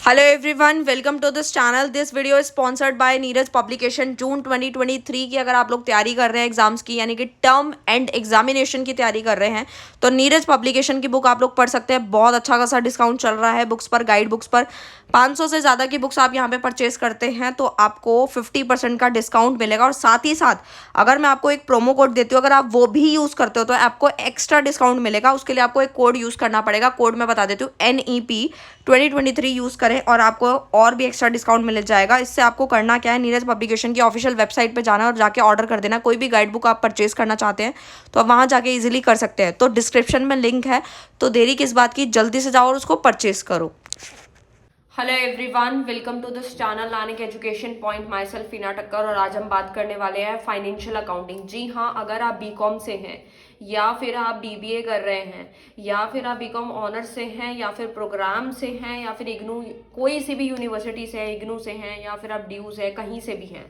Hello everyone, welcome to this channel. This video is sponsored by Neeraj publication. June 2023 की अगर आप लोग तैयारी कर रहे हैं एग्जाम्स की, यानी कि टर्म एंड एग्जामिनेशन की तैयारी कर रहे हैं, तो नीरज पब्लिकेशन की बुक आप लोग पढ़ सकते हैं। बहुत अच्छा खासा डिस्काउंट चल रहा है बुक्स पर, गाइड बुक्स पर। 500 से ज़्यादा की बुक्स आप यहाँ पे परचेज करते हैं तो आपको 50% का डिस्काउंट मिलेगा। और साथ ही साथ अगर मैं आपको एक प्रोमो कोड देती हूँ, अगर आप वो भी यूज़ करते हो तो आपको एक्स्ट्रा डिस्काउंट मिलेगा। उसके लिए आपको एक कोड यूज़ करना पड़ेगा। कोड मैं बता देती हूँ, NEP 2023 यूज़ करें और आपको और भी एक्स्ट्रा डिस्काउंट मिल जाएगा। इससे आपको करना क्या है, नीरज पब्लिकेशन की ऑफिशियल वेबसाइट पे जाना और जाके ऑर्डर कर देना। कोई भी गाइड बुक आप परचेज करना चाहते हैं तो आप वहाँ जाके इजीली कर सकते हैं। तो डिस्क्रिप्शन में लिंक है, तो देरी किस बात की, जल्दी से जाओ और उसको परचेज करो। Hello everyone, welcome to this channel लानिक education point. Myself Heena Takkar, और आज हम बात करने वाले हैं फाइनेंशियल अकाउंटिंग। जी हाँ, अगर आप बीकॉम से हैं या फिर आप बीबीए कर रहे हैं या फिर आप बीकॉम ऑनर्स से हैं या फिर प्रोग्राम से हैं या फिर इग्नू, कोई सी भी यूनिवर्सिटी से है, इग्नू से हैं या फिर आप ड्यू से, कहीं से भी हैं,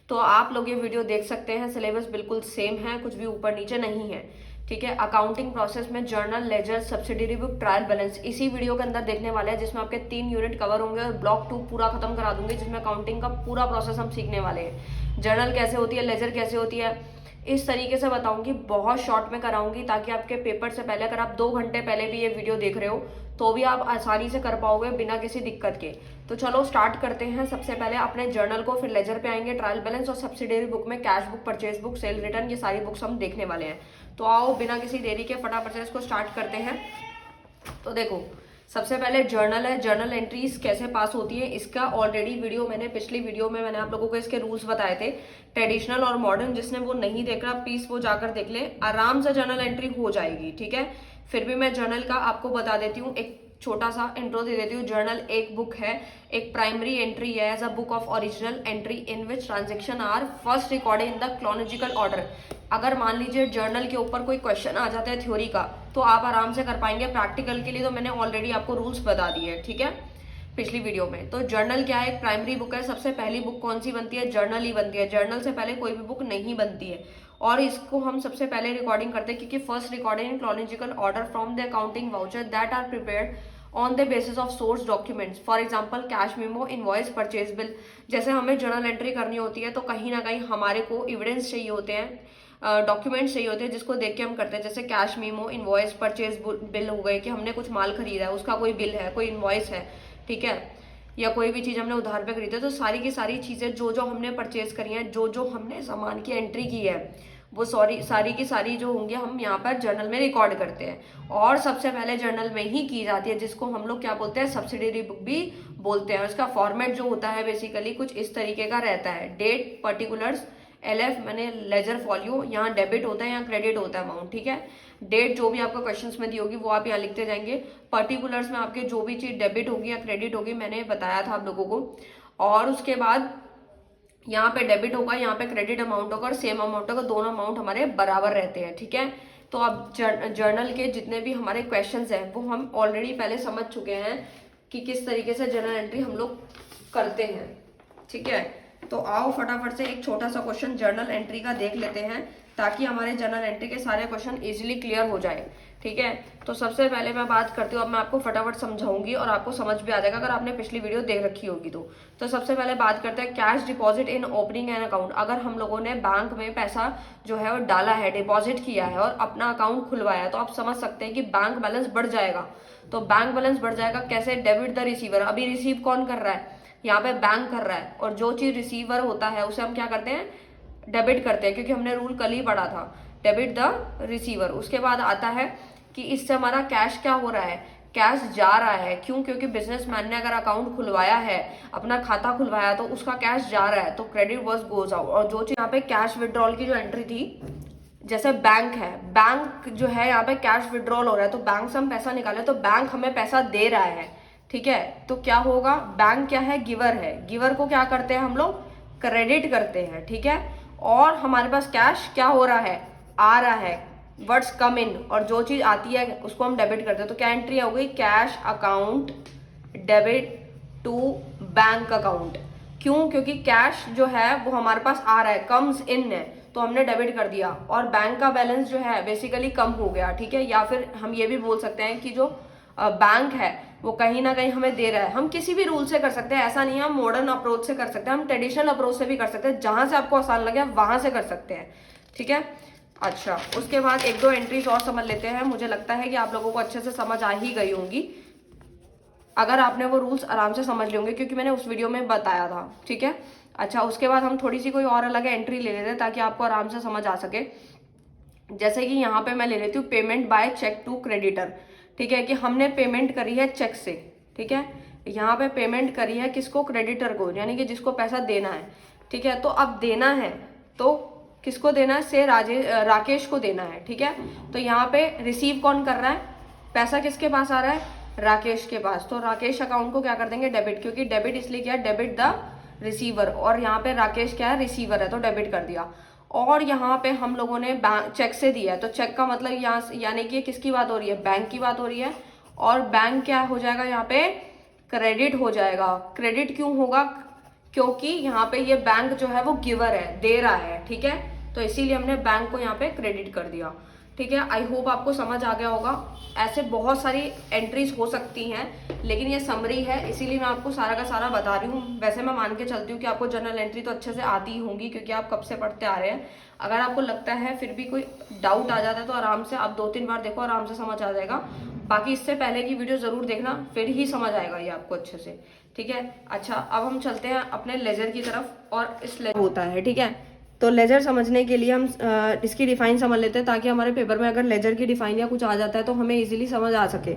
तो आप लोग ये वीडियो देख सकते हैं। सिलेबस बिल्कुल सेम है, कुछ भी ऊपर नीचे नहीं है। ठीक है। अकाउंटिंग प्रोसेस में journal, ledger, subsidiary book, trial balance इसी वीडियो के अंदर देखने वाले हैं, जिसमें आपके 3 यूनिट कवर होंगे और ब्लॉक 2 पूरा खत्म करा दूंगी, जिसमें अकाउंटिंग का पूरा प्रोसेस हम सीखने वाले हैं। जर्नल कैसे होती है, लेजर कैसे होती है, इस तरीके से बताऊंगी। बहुत शॉर्ट में कराऊंगी ताकि आपके पेपर से पहले, अगर आप 2 घंटे पहले भी ये वीडियो देख रहे हो तो भी आप आसानी से कर पाओगे बिना किसी दिक्कत के। तो चलो स्टार्ट करते हैं। सबसे पहले अपने जर्नल को, फिर लेजर पे आएंगे, ट्रायल बैलेंस और सब्सिडियरी बुक में cash book, purchase book, cell return, ये सारी बुक्स हम देखने वाले हैं। तो आओ बिना किसी देरी के फटाफट से इसको स्टार्ट करते हैं। तो देखो, सबसे पहले जर्नल है। जर्नल एंट्रीज कैसे पास होती है इसका ऑलरेडी वीडियो पिछली वीडियो में मैंने आप लोगों को इसके रूल्स बताए थे, ट्रेडिशनल और मॉडर्न। जिसने वो नहीं देख रहा प्लीज वो जाकर देख ले, आराम से जर्नल एंट्री हो जाएगी। ठीक है। फिर भी मैं जर्नल का आपको बता देती हूँ, एक छोटा सा इंट्रो दे देती हूँ। जर्नल एक बुक है, एक प्राइमरी एंट्री है as a book of original entry in which transaction are first recorded in the chronological order. अगर मान लीजिए जर्नल के ऊपर कोई क्वेश्चन आ जाता है थ्योरी का, तो आप आराम से कर पाएंगे। प्रैक्टिकल के लिए तो मैंने ऑलरेडी आपको रूल्स बता दिए हैं, ठीक है, पिछली वीडियो में। तो जर्नल क्या है, एक प्राइमरी बुक है। सबसे पहली बुक कौन सी बनती है, जर्नल ही बनती है। जर्नल से पहले कोई भी बुक नहीं बनती है। और इसको हम सबसे पहले रिकॉर्डिंग करते हैं क्योंकि first recording in chronological order from the accounting voucher that are prepared on the basis of source documents, for example cash memo, invoice, purchase bill. जैसे हमें जर्नल एंट्री करनी होती है तो कहीं ना कहीं हमारे को एविडेंस चाहिए होते हैं, डॉक्यूमेंट्स चाहिए होते हैं जिसको देख के हम करते हैं। जैसे cash memo, invoice, purchase bill हो गए कि हमने कुछ माल खरीदा है, उसका कोई बिल है, कोई इनवॉइस है, ठीक है, या कोई भी चीज़ हमने उधार पे खरीदी है। तो सारी की सारी चीज़ें जो जो हमने परचेज करी हैं, जो जो हमने सामान की एंट्री की है, वो सारी की सारी जो होंगी हम यहाँ पर जर्नल में रिकॉर्ड करते हैं। और सबसे पहले जर्नल में ही की जाती है, जिसको हम लोग क्या बोलते हैं, सब्सिडियरी बुक भी बोलते हैं। उसका फॉर्मेट जो होता है बेसिकली कुछ इस तरीके का रहता है। डेट, पर्टिकुलर्स, LF मैंने लेजर फॉलियो, यहाँ डेबिट होता है, यहाँ क्रेडिट होता है अमाउंट, ठीक है। डेट जो भी आपको क्वेश्चंस में दी होगी वो आप यहाँ लिखते जाएंगे। पर्टिकुलर्स में आपके जो भी चीज डेबिट होगी या क्रेडिट होगी, मैंने बताया था आप लोगों को। और उसके बाद यहाँ पे डेबिट होगा, यहाँ पे क्रेडिट अमाउंट होगा और सेम अमाउंट होगा, दोनों अमाउंट हमारे बराबर रहते हैं, ठीक है। तो अब जर्नल के जितने भी हमारे क्वेश्चंस हैं वो हम ऑलरेडी पहले समझ चुके हैं कि किस तरीके से जर्नल एंट्री हम लोग करते हैं, ठीक है। तो आओ फटाफट से एक छोटा सा क्वेश्चन जर्नल एंट्री का देख लेते हैं ताकि हमारे जर्नल एंट्री के सारे क्वेश्चन इजीली क्लियर हो जाए, ठीक है। तो सबसे पहले मैं बात करती हूँ, अब मैं आपको फटाफट समझाऊंगी और आपको समझ भी आ जाएगा अगर आपने पिछली वीडियो देख रखी होगी तो सबसे पहले बात करते हैं cash deposit in opening an account. अगर हम लोगों ने बैंक में पैसा जो है वो डाला है, डिपॉजिट किया है और अपना अकाउंट खुलवाया, तो आप समझ सकते हैं कि बैंक बैलेंस बढ़ जाएगा। तो बैंक बैलेंस बढ़ जाएगा कैसे, डेबिट द रिसीवर। अभी रिसीव कौन कर रहा है, यहाँ पे बैंक कर रहा है, और जो चीज रिसीवर होता है उसे हम क्या करते हैं, डेबिट करते हैं, क्योंकि हमने रूल कल ही पढ़ा था, डेबिट द रिसीवर। उसके बाद आता है कि इससे हमारा कैश क्या हो रहा है, कैश जा रहा है। क्यों, क्योंकि बिजनेसमैन ने अगर अकाउंट खुलवाया है, अपना खाता खुलवाया, तो उसका कैश जा रहा है, तो क्रेडिट वर्स गोज आउट। और जो चीज यहाँ पे कैश विड्रॉल की जो एंट्री थी, जैसे बैंक है, बैंक जो है यहाँ पे कैश विड्रॉल हो रहा है, तो बैंक से हम पैसा निकाले तो बैंक हमें पैसा दे रहा है, ठीक है। तो क्या होगा, बैंक क्या है, गिवर है, गिवर को क्या करते हैं हम लोग, क्रेडिट करते हैं, ठीक है। और हमारे पास कैश क्या हो रहा है, आ रहा है, वर्ड्स कम इन, और जो चीज आती है उसको हम डेबिट करते हैं। तो क्या एंट्री हो गई, cash account debit to bank account. क्यों, क्योंकि कैश जो है वो हमारे पास आ रहा है, कम्स इन है, तो हमने डेबिट कर दिया, और बैंक का बैलेंस जो है बेसिकली कम हो गया, ठीक है। या फिर हम ये भी बोल सकते हैं कि जो बैंक है, वो कहीं ना कहीं हमें दे रहा है। हम किसी भी रूल से कर सकते हैं, ऐसा नहीं है हम मॉडर्न अप्रोच से कर सकते हैं, हम ट्रेडिशनल अप्रोच से भी कर सकते हैं, जहां से आपको आसान लगे वहां से कर सकते हैं, ठीक है। अच्छा, उसके बाद एक दो एंट्रीज और समझ लेते हैं। मुझे लगता है कि आप लोगों को अच्छे से समझ आ ही गई होंगी अगर आपने वो रूल्स आराम से समझ लिए होंगे, क्योंकि मैंने उस वीडियो में बताया था, ठीक है। अच्छा, उसके बाद हम थोड़ी सी कोई और अलग एंट्री ले लेते हैं ताकि आपको आराम से समझ आ सके। जैसे कि यहाँ पे मैं ले लेती हूँ payment by cheque to creditor, ठीक है, कि हमने पेमेंट करी है चेक से, ठीक है। यहाँ पे पेमेंट करी है किसको, क्रेडिटर को, यानी कि जिसको पैसा देना है, ठीक है। तो अब देना है तो किसको देना है, से राकेश को देना है, ठीक है। तो यहाँ पे रिसीव कौन कर रहा है, पैसा किसके पास आ रहा है, राकेश के पास। तो राकेश अकाउंट को क्या कर देंगे, डेबिट, क्योंकि डेबिट इसलिए क्या है, डेबिट द रिसीवर, और यहाँ पे राकेश क्या है, रिसीवर है, तो डेबिट कर दिया। और यहाँ पे हम लोगों ने चेक से दिया है, तो चेक का मतलब यहाँ यानी कि किसकी बात हो रही है, बैंक की बात हो रही है। और बैंक क्या हो जाएगा, यहाँ पे क्रेडिट हो जाएगा। क्रेडिट क्यों होगा, क्योंकि यहाँ पे ये बैंक जो है वो गिवर है, दे रहा है, ठीक है। तो इसीलिए हमने बैंक को यहाँ पे क्रेडिट कर दिया, ठीक है। आई होप आपको समझ आ गया होगा। ऐसे बहुत सारी एंट्रीज हो सकती हैं, लेकिन ये समरी है इसीलिए मैं आपको सारा का सारा बता रही हूँ। वैसे मैं मान के चलती हूँ कि आपको जर्नल एंट्री तो अच्छे से आती ही होंगी, क्योंकि आप कब से पढ़ते आ रहे हैं। अगर आपको लगता है फिर भी कोई डाउट आ जाता है तो आराम से आप 2-3 बार देखो, आराम से समझ आ जाएगा। बाकी इससे पहले की वीडियो जरूर देखना, फिर ही समझ आएगा ये आपको अच्छे से, ठीक है। अच्छा, अब हम चलते हैं अपने लेजर की तरफ, और इस लेजर होता है, ठीक है। तो लेजर समझने के लिए हम इसकी डिफाइन समझ लेते हैं, ताकि हमारे पेपर में अगर लेजर की डिफाइन या कुछ आ जाता है तो हमें इजीली समझ आ सके,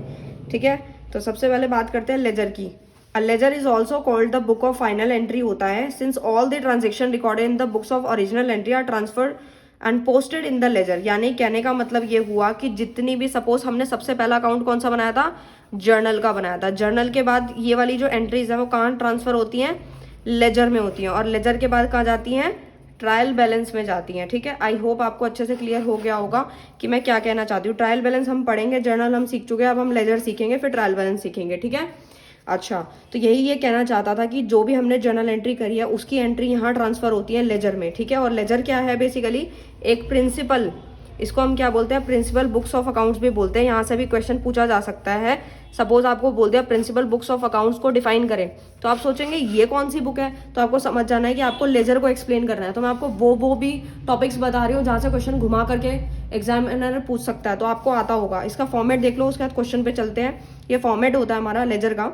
ठीक है। तो सबसे पहले बात करते हैं लेजर की। A ledger is also called the book of final entry होता है, since all the transaction recorded in the books of original entry are transferred and posted in the ledger. यानी कहने का मतलब ये हुआ कि जितनी भी, सपोज हमने सबसे पहला अकाउंट कौन सा बनाया था, जर्नल का बनाया था। जर्नल के बाद ये वाली जो एंट्रीज है वो कहाँ ट्रांसफर होती हैं, लेजर में होती हैं, और लेजर के बाद कहाँ जाती हैं, ट्रायल बैलेंस में जाती हैं, ठीक है। आई होप आपको अच्छे से क्लियर हो गया होगा कि मैं क्या कहना चाहती हूँ। ट्रायल बैलेंस हम पढ़ेंगे, जर्नल हम सीख चुके हैं, अब हम लेजर सीखेंगे, फिर ट्रायल बैलेंस सीखेंगे, ठीक है। अच्छा, तो यही ये कहना चाहता था कि जो भी हमने जर्नल एंट्री करी है उसकी एंट्री यहाँ ट्रांसफर होती है लेजर में, ठीक है। और लेजर क्या है, बेसिकली एक प्रिंसिपल, इसको हम क्या बोलते हैं, प्रिंसिपल बुक्स ऑफ अकाउंट्स भी बोलते हैं। यहाँ से भी क्वेश्चन पूछा जा सकता है। सपोज आपको बोल दिया प्रिंसिपल बुक्स ऑफ अकाउंट्स को डिफाइन करें, तो आप सोचेंगे ये कौन सी बुक है, तो आपको समझ जाना है कि आपको लेजर को एक्सप्लेन करना है। तो मैं आपको वो भी टॉपिक्स बता रही हूँ जहाँ से क्वेश्चन घुमा करके एग्जामिनर पूछ सकता है, तो आपको आता होगा। इसका फॉर्मेट देख लो, उसके बाद क्वेश्चन पे चलते हैं। ये फॉर्मेट होता है हमारा लेजर का,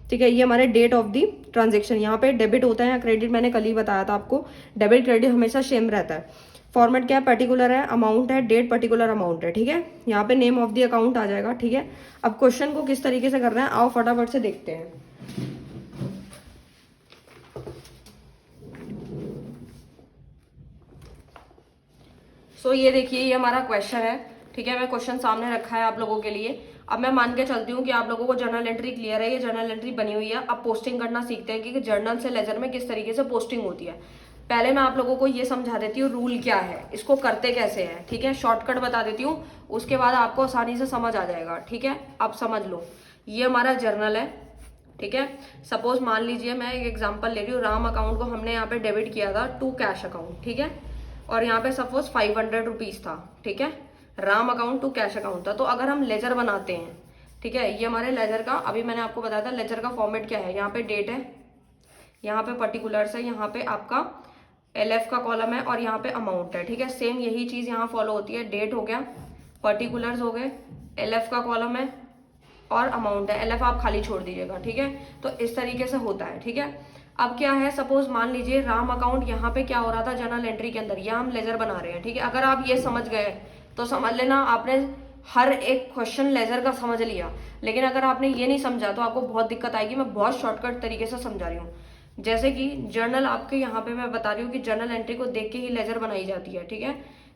ठीक है। ये हमारे डेट ऑफ दी ट्रांजेक्शन, यहाँ पे डेबिट होता है या क्रेडिट, मैंने कल ही बताया था आपको। डेबिट क्रेडिट हमेशा सेम रहता है। फॉर्मेट क्या है, पर्टिकुलर है, अमाउंट है, डेट पर्टिकुलर अमाउंट है, ठीक है। यहाँ पे नेम ऑफ दी अकाउंट आ जाएगा, ठीक है। अब क्वेश्चन को किस तरीके से करना है आओ फटाफट से देखते हैं। सो ये देखिए, ये हमारा क्वेश्चन है, ठीक है। मैं क्वेश्चन सामने रखा है आप लोगों के लिए। अब मैं मान के चलती हूँ कि आप लोगों को जर्नल एंट्री क्लियर है, ये जर्नल एंट्री बनी हुई है। अब पोस्टिंग करना सीखते हैं कि जर्नल से लेजर में किस तरीके से पोस्टिंग होती है। पहले मैं आप लोगों को ये समझा देती हूँ रूल क्या है, इसको करते कैसे हैं, ठीक है। शॉर्टकट बता देती हूँ, उसके बाद आपको आसानी से समझ आ जाएगा, ठीक है। आप समझ लो, ये हमारा जर्नल है, ठीक है। सपोज मान लीजिए मैं एक एग्जांपल ले रही हूँ, राम अकाउंट को हमने यहाँ पे डेबिट किया था टू कैश अकाउंट, ठीक है। और यहाँ पे सपोज 500 रुपीज था, ठीक है। Ram account to cash account था। तो अगर हम लेजर बनाते हैं, ठीक है, ये हमारे लेजर का, अभी मैंने आपको बताया था लेजर का फॉर्मेट क्या है। यहाँ पे डेट है, यहाँ पे पर्टिकुलर्स है, यहाँ पे आपका LF का कॉलम है, और यहाँ पे अमाउंट है, ठीक है। सेम यही चीज यहाँ फॉलो होती है। डेट हो गया, पर्टिकुलर्स हो गए, LF का कॉलम है और अमाउंट है, LF आप खाली छोड़ दीजिएगा, ठीक है। तो इस तरीके से होता है, ठीक है। अब क्या है, सपोज मान लीजिए राम अकाउंट यहाँ पे क्या हो रहा था जर्नल एंट्री के अंदर, यहाँ हम लेजर बना रहे हैं, ठीक है। अगर आप ये समझ गए तो समझ लेना आपने हर एक क्वेश्चन लेजर का समझ लिया। लेकिन अगर आपने ये नहीं समझा तो आपको बहुत दिक्कत आएगी। मैं बहुत शॉर्टकट तरीके से समझा रही हूँ। जैसे कि जर्नल आपके यहाँ पे मैं बता रही हूँ कि जर्नल एंट्री को देख के ही लेजर बनाई जाती है, ठीक है।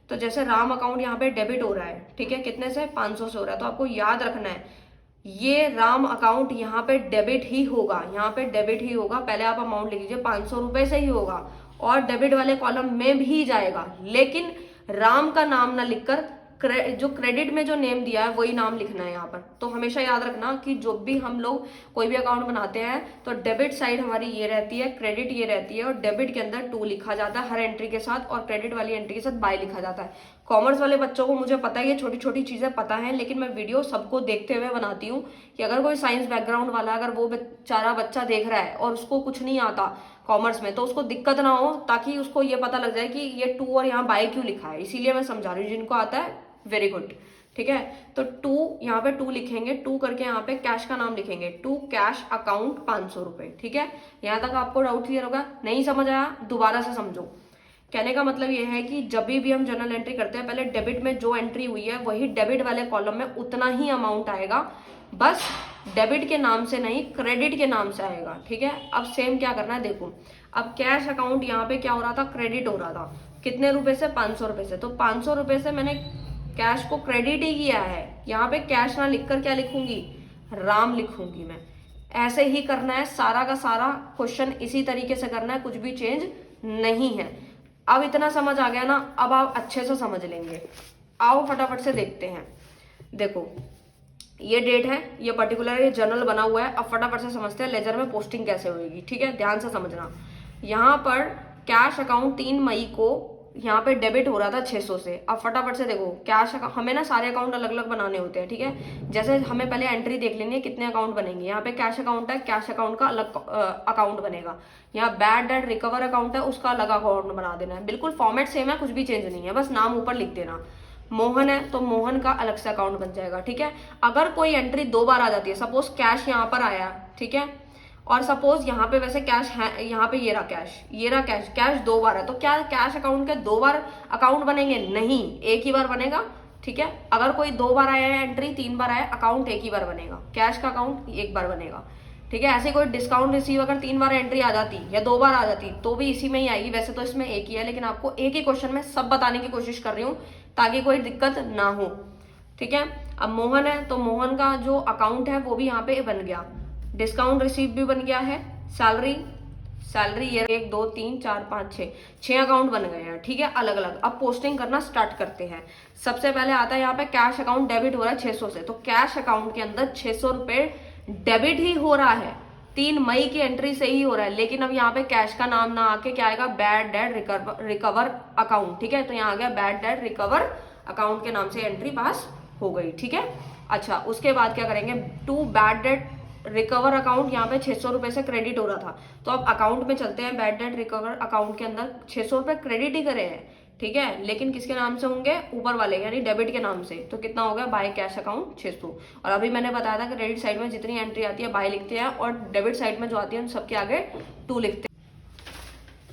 तो जैसे राम अकाउंट यहाँ पे डेबिट हो रहा है, ठीक है, कितने से, 500 से हो रहा है। तो आपको याद रखना है ये राम अकाउंट यहाँ पे डेबिट ही होगा, यहाँ पे डेबिट ही होगा। पहले आप अमाउंट लिख लीजिए, 500 रुपए से ही होगा, और डेबिट वाले कॉलम में भी जाएगा। लेकिन राम का नाम ना लिखकर जो क्रेडिट में जो नेम दिया है वही नाम लिखना है यहाँ पर। तो हमेशा याद रखना कि जो भी हम लोग कोई भी अकाउंट बनाते हैं तो डेबिट साइड हमारी ये रहती है, क्रेडिट ये रहती है, और डेबिट के अंदर टू लिखा जाता है हर एंट्री के साथ, और क्रेडिट वाली एंट्री के साथ बाय लिखा जाता है। कॉमर्स वाले बच्चों को मुझे पता है ये छोटी छोटी चीज़ें पता हैं, लेकिन मैं वीडियो सबको देखते हुए बनाती हूँ कि अगर कोई साइंस बैकग्राउंड वाला, अगर वो बेचारा बच्चा देख रहा है और उसको कुछ नहीं आता कॉमर्स में, तो उसको दिक्कत ना हो, ताकि उसको ये पता लग जाए कि ये टू और यहाँ बाय क्यों लिखा है। इसीलिए मैं समझा रही हूँ, जिनको आता है वेरी गुड, ठीक है। तो टू, यहाँ पे टू लिखेंगे, टू करके यहाँ पे कैश का नाम लिखेंगे, टू कैश अकाउंट 500 रुपए, ठीक है। यहाँ तक आपको डाउट क्लियर होगा? नहीं समझ आया दोबारा से समझो। कहने का मतलब ये है कि जब भी हम जर्नल एंट्री करते हैं, पहले डेबिट में जो एंट्री हुई है वही डेबिट वाले कॉलम में उतना ही अमाउंट आएगा, बस डेबिट के नाम से नहीं, क्रेडिट के नाम से आएगा, ठीक है। अब सेम क्या करना है देखो, अब कैश अकाउंट यहाँ पे क्या हो रहा था, क्रेडिट हो रहा था, कितने रुपए से, 500 रुपए से। तो 500 रुपए से मैंने कैश को क्रेडिट ही किया है, यहाँ पे कैश ना लिखकर क्या लिखूंगी, राम लिखूंगी मैं। ऐसे ही करना है सारा का सारा क्वेश्चन, इसी तरीके से करना है, कुछ भी चेंज नहीं है। अब इतना समझ आ गया ना, अब आप अच्छे से समझ लेंगे। आओ फटाफट से देखते हैं। देखो ये डेट है, ये पर्टिकुलर ये जर्नल बना हुआ है। अब फटाफट से समझते हैं लेजर में पोस्टिंग कैसे होगी, ठीक है, ध्यान से समझना। यहाँ पर कैश अकाउंट 3 मई को यहाँ पे डेबिट हो रहा था 600 से। अब फटाफट से देखो कैश अकाउंट, हमें ना सारे अकाउंट अलग अलग बनाने होते हैं, ठीक है। जैसे हमें पहले एंट्री देख लेनी है कितने अकाउंट बनेंगे। यहाँ पे कैश अकाउंट है, कैश अकाउंट का अलग अकाउंट बनेगा। यहाँ बैड डेट रिकवर अकाउंट है, उसका अलग अकाउंट बना देना है। बिल्कुल फॉर्मेट सेम है, कुछ भी चेंज नहीं है, बस नाम ऊपर लिख देना। मोहन है तो मोहन का अलग से अकाउंट बन जाएगा, ठीक है। अगर कोई एंट्री 2 बार आ जाती है, सपोज कैश यहाँ पर आया, ठीक है, और सपोज यहाँ पे वैसे कैश है, यहाँ पे ये रहा कैश, ये रहा कैश, कैश 2 बार है, तो क्या कैश अकाउंट के 2 बार अकाउंट बनेंगे? नहीं, एक ही बार बनेगा, ठीक है। अगर कोई 2 बार आया है एंट्री, 3 बार आया, अकाउंट एक ही बार बनेगा, कैश का अकाउंट एक बार बनेगा, ठीक है। ऐसे कोई डिस्काउंट रिसीव अगर 3 बार एंट्री आ जाती या 2 बार आ जाती तो भी इसी में ही आएगी। वैसे तो इसमें एक ही है, लेकिन आपको एक ही क्वेश्चन में सब बताने की कोशिश कर रही हूँ ताकि कोई दिक्कत ना हो, ठीक है। अब मोहन है तो मोहन का जो अकाउंट है वो भी यहाँ पे बन गया, डिस्काउंट रिसीव भी बन गया है, सैलरी, सैलरी ये 1 2 3 4 5 6 अकाउंट बन गए हैं, ठीक है, अलग अलग। अब पोस्टिंग करना स्टार्ट करते हैं। सबसे पहले आता है यहाँ पे कैश अकाउंट डेबिट हो रहा है 600 से, तो कैश अकाउंट के अंदर 600 रुपए डेबिट ही हो रहा है, 3 मई की एंट्री से ही हो रहा है। लेकिन अब यहाँ पे कैश का नाम ना आके क्या आएगा, बैड डेट रिकवर अकाउंट, ठीक है। तो यहाँ आ गया बैड डेट रिकवर अकाउंट के नाम से एंट्री पास हो गई, ठीक है। अच्छा, उसके बाद क्या करेंगे, to bad debt recover account, यहाँ पे 600 रुपए से क्रेडिट हो रहा था, तो अब अकाउंट में चलते हैं। बैड डेट रिकवर अकाउंट के अंदर 600 रुपए क्रेडिट ही करे हैं, ठीक है, लेकिन किसके नाम से होंगे, ऊपर वाले यानी डेबिट के नाम से। तो कितना हो गया, बाय कैश अकाउंट 600। और अभी मैंने बताया था कि क्रेडिट साइड में जितनी एंट्री आती है बाय लिखते हैं, और डेबिट साइड में जो आती है उन सबके आगे 2 लिखते हैं।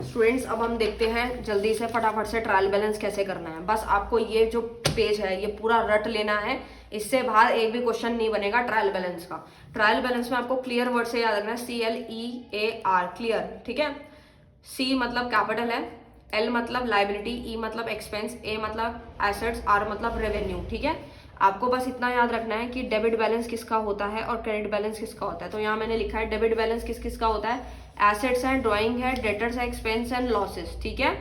स्टूडेंट्स अब हम देखते हैं जल्दी से फटाफट से ट्रायल बैलेंस कैसे करना है। बस आपको ये जो पेज है ये पूरा रट लेना है, इससे बाहर एक भी क्वेश्चन नहीं बनेगा ट्रायल बैलेंस का। ट्रायल बैलेंस में आपको क्लियर वर्ड से याद रखना है, CLEAR, क्लियर, ठीक है। C मतलब कैपिटल है, L मतलब लाइबिलिटी, E मतलब एक्सपेंस, A मतलब एसेट्स, R मतलब रेवेन्यू, ठीक है। आपको बस इतना याद रखना है कि डेबिट बैलेंस किसका होता है और क्रेडिट बैलेंस किसका होता है। तो यहाँ मैंने लिखा है डेबिट बैलेंस किस किसका होता है, एसेट्स है, ड्रॉइंग है, डेटर्स है, एक्सपेंस एंड लॉसेस, ठीक है।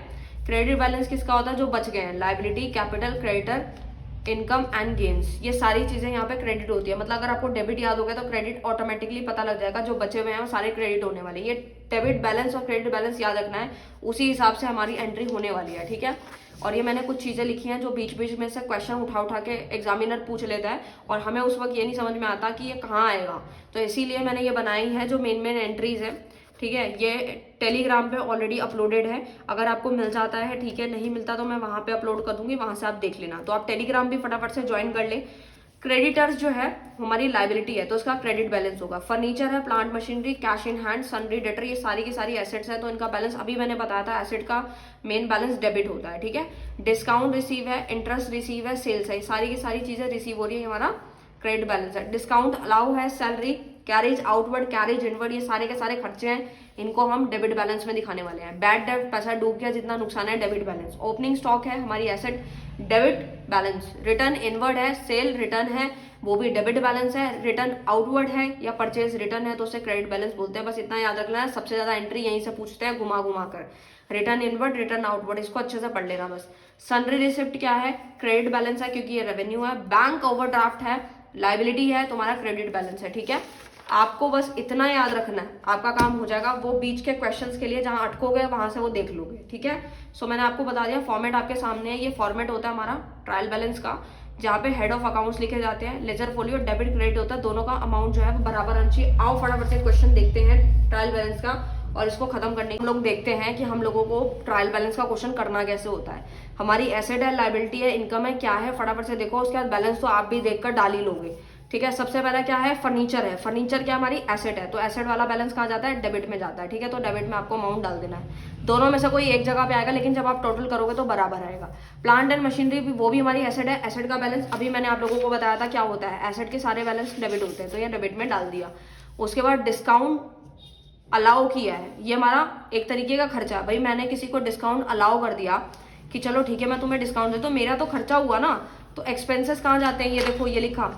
क्रेडिट बैलेंस किसका होता है, जो बच गए हैं, liability, capital, creditor, income and gains, ये सारी चीजें यहाँ पे क्रेडिट होती है। मतलब अगर आपको डेबिट याद हो गया तो क्रेडिट ऑटोमेटिकली पता लग जाएगा, जो बचे हुए हैं वो सारे क्रेडिट होने वाले। ये डेबिट बैलेंस और क्रेडिट बैलेंस याद रखना है, उसी हिसाब से हमारी एंट्री होने वाली है, ठीक है। और ये मैंने कुछ चीजें लिखी हैं जो बीच बीच में से क्वेश्चन उठा उठा के एग्जामिनर पूछ लेता है, और हमें उस वक्त ये नहीं समझ में आता कि ये कहाँ आएगा, तो इसीलिए मैंने ये बनाई है जो मेन मेन एंट्रीज है, ठीक है। ये टेलीग्राम पे ऑलरेडी अपलोडेड है, अगर आपको मिल जाता है ठीक है, नहीं मिलता तो मैं वहाँ पे अपलोड कर दूंगी, वहाँ से आप देख लेना। तो आप टेलीग्राम भी फटाफट से ज्वाइन कर ले। क्रेडिटर्स जो है हमारी लाइबिलिटी है, तो उसका क्रेडिट बैलेंस होगा। फर्नीचर है, plant machinery, cash in hand, सनरी, debtor, ये सारी की सारी एसेट्स है, तो इनका बैलेंस अभी मैंने बताया था, एसेट का मेन बैलेंस डेबिट होता है, ठीक है। डिस्काउंट रिसीव है, इंटरेस्ट रिसीव है, सेल्स है, सारी की सारी चीजें रिसीव हो रही है, हमारा क्रेडिट बैलेंस है। डिस्काउंट अलाउ है, salary, carriage outward, carriage inward, ये सारे के सारे खर्चे हैं, इनको हम डेबिट बैलेंस में दिखाने वाले हैं। बैड डेट, पैसा डूब गया, जितना नुकसान है, डेबिट बैलेंस। ओपनिंग स्टॉक है हमारी asset, debit balance. Return inward है, सेल रिटर्न है, वो भी डेबिट बैलेंस है। रिटर्न आउटवर्ड है या परचेज रिटर्न है तो उसे क्रेडिट बैलेंस बोलते हैं। बस इतना याद रखना है, सबसे ज्यादा एंट्री यहीं से पूछते हैं घुमा घुमा कर। रिटर्न इनवर्ड, रिटर्न आउटवर्ड, इसको अच्छे से पढ़ लेना बस। सनरी रिसिप्ट क्या है, क्रेडिट बैलेंस है क्योंकि ये रेवेन्यू है। बैंक ओवरड्राफ्ट है, लाइबिलिटी है, तुम्हारा क्रेडिट बैलेंस है, ठीक है। आपको बस इतना याद रखना है, आपका काम हो जाएगा। वो बीच के क्वेश्चंस के लिए जहां अटकोगे वहां से वो देख लोगे, ठीक है। सो मैंने आपको बता दिया, फॉर्मेट आपके सामने है। ये फॉर्मेट होता है हमारा ट्रायल बैलेंस का, जहाँ पे हेड ऑफ अकाउंट्स लिखे जाते हैं, लेजर फोलियो डेबिट क्रेडिट होता है, दोनों का अमाउंट जो है वो बराबर होना चाहिए। आओ फटाफट से क्वेश्चन देखते हैं ट्रायल बैलेंस का, और इसको खत्म करने हम लोग देखते हैं कि हम लोगों को ट्रायल बैलेंस का क्वेश्चन करना कैसे होता है। हमारी एसेट है, लायबिलिटी है, इनकम है, क्या है, फटाफट से देखो। उसके बाद बैलेंस तो आप भी देखकर डाल ही लोगे, ठीक है। सबसे पहला क्या है, फर्नीचर है। फर्नीचर क्या हमारी एसेट है, तो एसेट वाला बैलेंस कहाँ जाता है, डेबिट में जाता है, ठीक है। तो डेबिट में आपको अमाउंट डाल देना है। दोनों में से कोई एक जगह पे आएगा, लेकिन जब आप टोटल करोगे तो बराबर आएगा। प्लांट एंड मशीनरी भी, वो भी हमारी एसेट है। एसेट का बैलेंस अभी मैंने आप लोगों को बताया था क्या होता है, एसेट के सारे बैलेंस डेबिट होते हैं, तो ये डेबिट में डाल दिया। उसके बाद डिस्काउंट अलाउ किया है, ये हमारा एक तरीके का खर्चा है। भाई मैंने किसी को डिस्काउंट अलाउ कर दिया कि चलो ठीक है मैं तुम्हें डिस्काउंट दे, तो मेरा तो खर्चा हुआ ना। तो एक्सपेंसेस कहाँ जाते हैं, ये देखो ये लिखा,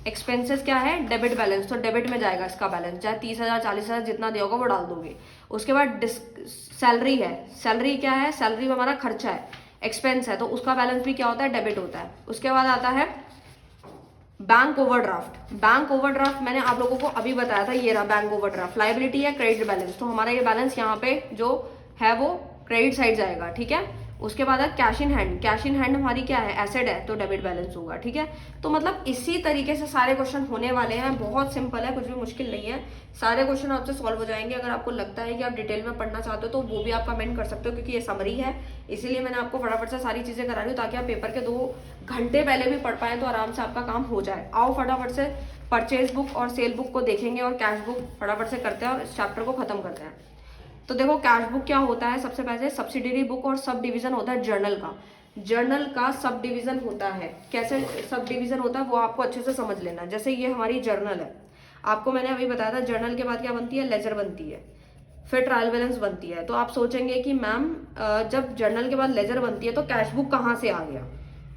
एक्सपेंसेस क्या है, डेबिट बैलेंस, तो डेबिट में जाएगा इसका बैलेंस, चाहे 30,000 40,000 जितना दिया होगा वो डाल दोगे। उसके बाद सैलरी है। सैलरी क्या है, सैलरी हमारा खर्चा है, एक्सपेंस है, तो उसका बैलेंस भी क्या होता है, डेबिट होता है। उसके बाद आता है बैंक ओवरड्राफ्ट। बैंक ओवरड्राफ्ट मैंने आप लोगों को अभी बताया था, ये रहा बैंक ओवरड्राफ्ट। लायबिलिटी है, क्रेडिट बैलेंस, तो हमारा ये बैलेंस यहाँ पे जो है वो क्रेडिट साइड जाएगा, ठीक है। उसके बाद है cash in hand. Cash in hand हमारी क्या है, एसेट है, तो डेबिट बैलेंस होगा, ठीक है। तो मतलब इसी तरीके से सारे क्वेश्चन होने वाले हैं, बहुत सिंपल है, कुछ भी मुश्किल नहीं है। सारे क्वेश्चन आपसे सॉल्व हो जाएंगे। अगर आपको लगता है कि आप डिटेल में पढ़ना चाहते हो तो वो भी आप कमेंट कर सकते हो, क्योंकि ये समरी है, इसीलिए मैंने आपको फटाफट से सारी चीजें करा रही हूँ, ताकि आप पेपर के 2 घंटे पहले भी पढ़ पाए, तो आराम से आपका काम हो जाए। आओ फटाफट से परचेज बुक और सेल बुक को देखेंगे और कैश बुक फटाफट से करते हैं और इस चैप्टर को खत्म करते हैं। तो देखो कैश बुक क्या होता है, सबसे पहले सब्सिडरी बुक और सब डिवीजन होता है जर्नल का। जर्नल का सब डिवीजन होता है, कैसे सब डिवीजन होता है वो आपको अच्छे से समझ लेना। जैसे ये हमारी जर्नल है, आपको मैंने अभी बताया था जर्नल के बाद क्या बनती है, लेजर बनती है, फिर ट्रायल बैलेंस बनती है। तो आप सोचेंगे कि मैम जब जर्नल के बाद लेजर बनती है तो कैश बुक कहाँ से आ गया,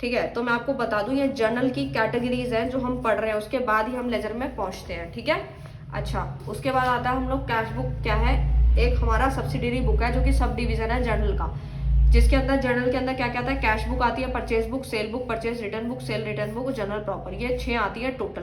ठीक है। तो मैं आपको बता दूं, ये जर्नल की कैटेगरीज है जो हम पढ़ रहे हैं, उसके बाद ही हम लेजर में पहुंचते हैं, ठीक है। अच्छा, उसके बाद आता है हम लोग कैश बुक क्या है, एक हमारा सब्सिडरी बुक है जो कि सब डिवीजन है जर्नल का, जिसके अंदर जर्नल के अंदर क्या क्या आता है, कैश बुक आती है, purchase book, cell book, purchase return book, cell return book, journal proper, ये 6 आती है टोटल।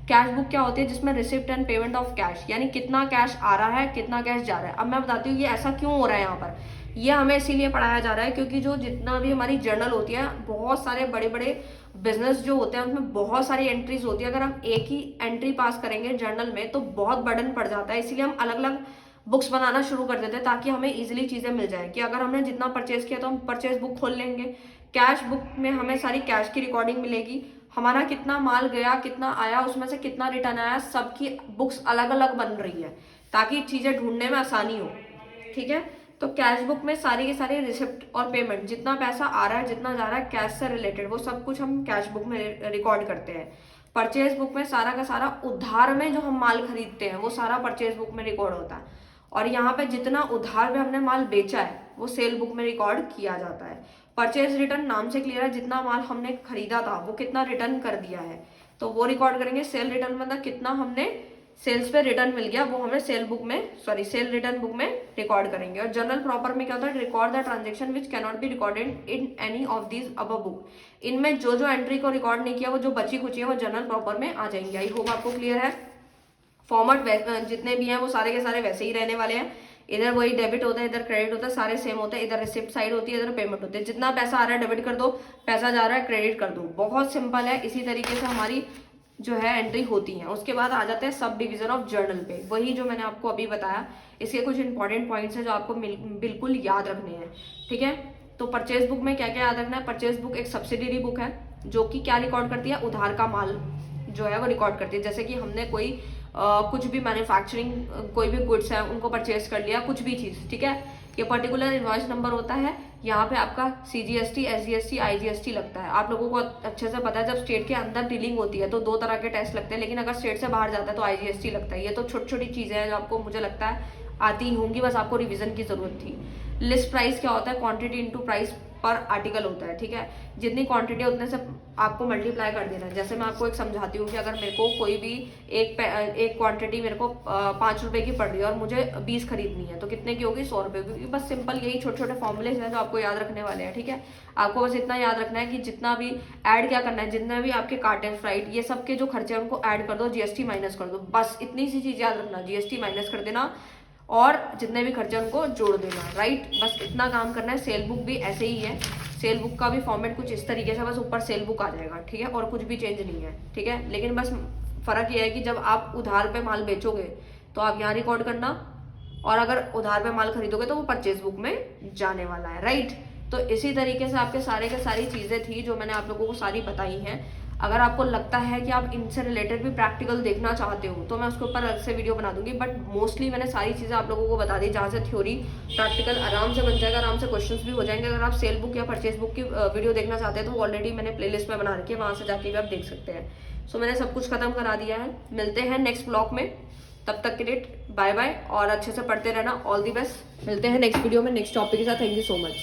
कैश बुक क्या होती है, जिसमें receipt and payment of cash, यानी कितना कैश आ रहा है, कितना कैश जा रहा है। अब मैं बताती हूँ ये ऐसा क्यों हो रहा है यहाँ पर। ये हमें इसीलिए पढ़ाया जा रहा है क्योंकि जो जितना भी हमारी जर्नल होती है, बहुत सारे बड़े बड़े बिजनेस जो होते हैं उसमें बहुत सारी एंट्रीज होती है। अगर हम एक ही एंट्री पास करेंगे जर्नल में तो बहुत बर्डन पड़ जाता है, इसीलिए हम अलग अलग बुक्स बनाना शुरू कर देते हैं ताकि हमें इजीली चीजें मिल जाए। कि अगर हमने जितना परचेज किया तो हम परचेज बुक खोल लेंगे, कैश बुक में हमें सारी कैश की रिकॉर्डिंग मिलेगी, हमारा कितना माल गया, कितना आया, उसमें से कितना रिटर्न आया, सबकी बुक्स अलग अलग बन रही है ताकि चीजें ढूंढने में आसानी हो, ठीक है। तो कैश बुक में सारी की सारी रिसिप्ट और पेमेंट, जितना पैसा आ रहा है, जितना जा रहा है कैश से रिलेटेड, वो सब कुछ हम कैश बुक में रिकॉर्ड करते हैं। परचेज बुक में सारा का सारा उधार में जो हम माल खरीदते हैं वो सारा परचेज बुक में रिकॉर्ड होता है, और यहाँ पे जितना उधार में हमने माल बेचा है वो सेल बुक में रिकॉर्ड किया जाता है। परचेज रिटर्न नाम से क्लियर है, जितना माल हमने खरीदा था वो कितना रिटर्न कर दिया है तो वो रिकॉर्ड करेंगे। सेल रिटर्न मतलब कितना हमने सेल्स पे रिटर्न मिल गया वो हमें सेल रिटर्न बुक में रिकॉर्ड करेंगे। और जर्नल प्रॉपर में क्या होता है, record the transaction which cannot be recorded in any of these above book. इनमें जो जो एंट्री को रिकॉर्ड नहीं किया, वो जो बची कुची है वो जर्नल प्रॉपर में आ जाएंगे। आई होप आपको क्लियर है। फॉर्मेट जितने भी हैं वो सारे के सारे वैसे ही रहने वाले हैं। इधर वही डेबिट होता है, इधर क्रेडिट होता है, सारे सेम होते हैं। इधर रिसिप्ट साइड होती है, इधर पेमेंट होती है। जितना पैसा आ रहा है डेबिट कर दो, पैसा जा रहा है क्रेडिट कर दो। बहुत सिंपल है। इसी तरीके से हमारी जो है एंट्री होती है। उसके बाद आ जाते हैं सब डिवीजन ऑफ जर्नल पे, वही जो मैंने आपको अभी बताया। इसके कुछ इंपॉर्टेंट पॉइंट्स हैं जो आपको बिल्कुल याद रखने हैं, ठीक है। तो परचेज बुक में क्या क्या याद रखना है, परचेज बुक एक सब्सिडरी बुक है जो कि क्या रिकॉर्ड करती है, उधार का माल जो है वो रिकॉर्ड करती है। जैसे कि हमने कोई कुछ भी मैन्युफैक्चरिंग कोई भी गुड्स है उनको परचेज कर लिया, कुछ भी चीज, ठीक है। ये पर्टिकुलर इनवॉइस नंबर होता है, यहाँ पे आपका CGST, SGST, IGST लगता है। आप लोगों को अच्छे से पता है जब स्टेट के अंदर डीलिंग होती है तो 2 तरह के टेस्ट लगते हैं, लेकिन अगर स्टेट से बाहर जाता है तो IGST लगता है। ये तो छोटी छोटी चीजें हैं जो आपको मुझे लगता है आती ही होंगी, बस आपको रिविजन की जरूरत थी। लिस्ट प्राइस क्या होता है, क्वांटिटी इनटू प्राइस पर आर्टिकल होता है, ठीक है। जितनी क्वांटिटी है उतने से आपको मल्टीप्लाई कर देना है। जैसे मैं आपको एक समझाती हूँ कि अगर मेरे को कोई भी एक क्वांटिटी मेरे को 5 रुपए की पड़ रही है और मुझे 20 खरीदनी है, तो कितने की होगी? 100 रुपए की। बस सिंपल यही छोटे छोटे फॉर्मूले हैं जो आपको याद रखने वाले हैं, ठीक है। आपको बस इतना याद रखना है कि जितना भी ऐड क्या करना है, जितना भी आपके कार्टन फ्राइट ये सब के जो खर्चे हैं उनको ऐड कर दो, जीएसटी माइनस कर दो। बस इतनी सी चीज याद रखना, जीएसटी माइनस कर देना और जितने भी खर्चे उनको जोड़ देना, राइट। बस इतना काम करना है। सेल बुक भी ऐसे ही है, सेल बुक का भी फॉर्मेट कुछ इस तरीके से, बस ऊपर सेल बुक आ जाएगा, ठीक है, और कुछ भी चेंज नहीं है, ठीक है। लेकिन बस फर्क ये है कि जब आप उधार पे माल बेचोगे तो आप यहाँ रिकॉर्ड करना, और अगर उधार पे माल खरीदोगे तो वो परचेज बुक में जाने वाला है, राइट। तो इसी तरीके से आपके सारे के सारी चीजें थी जो मैंने आप लोगों को सारी बताई हैं। अगर आपको लगता है कि आप इनसे रिलेटेड भी प्रैक्टिकल देखना चाहते हो तो मैं उसके ऊपर अलग से वीडियो बना दूंगी, बट मोस्टली मैंने सारी चीज़ें आप लोगों को बता दी जहाँ से थ्योरी प्रैक्टिकल आराम से बन जाएगा, आराम से क्वेश्चंस भी हो जाएंगे। अगर आप सेल बुक या परचेज बुक की वीडियो देखना चाहते हैं तो ऑलरेडी मैंने प्लेलिस्ट में बना रखी है, वहाँ से जाके भी आप देख सकते हैं। सो मैंने सब कुछ खत्म करा दिया है। मिलते हैं नेक्स्ट ब्लॉग में, तब तक के लिए बाय बाय और अच्छे से पढ़ते रहना। All the best. मिलते हैं नेक्स्ट वीडियो में नेक्स्ट टॉपिक के साथ। Thank you so much.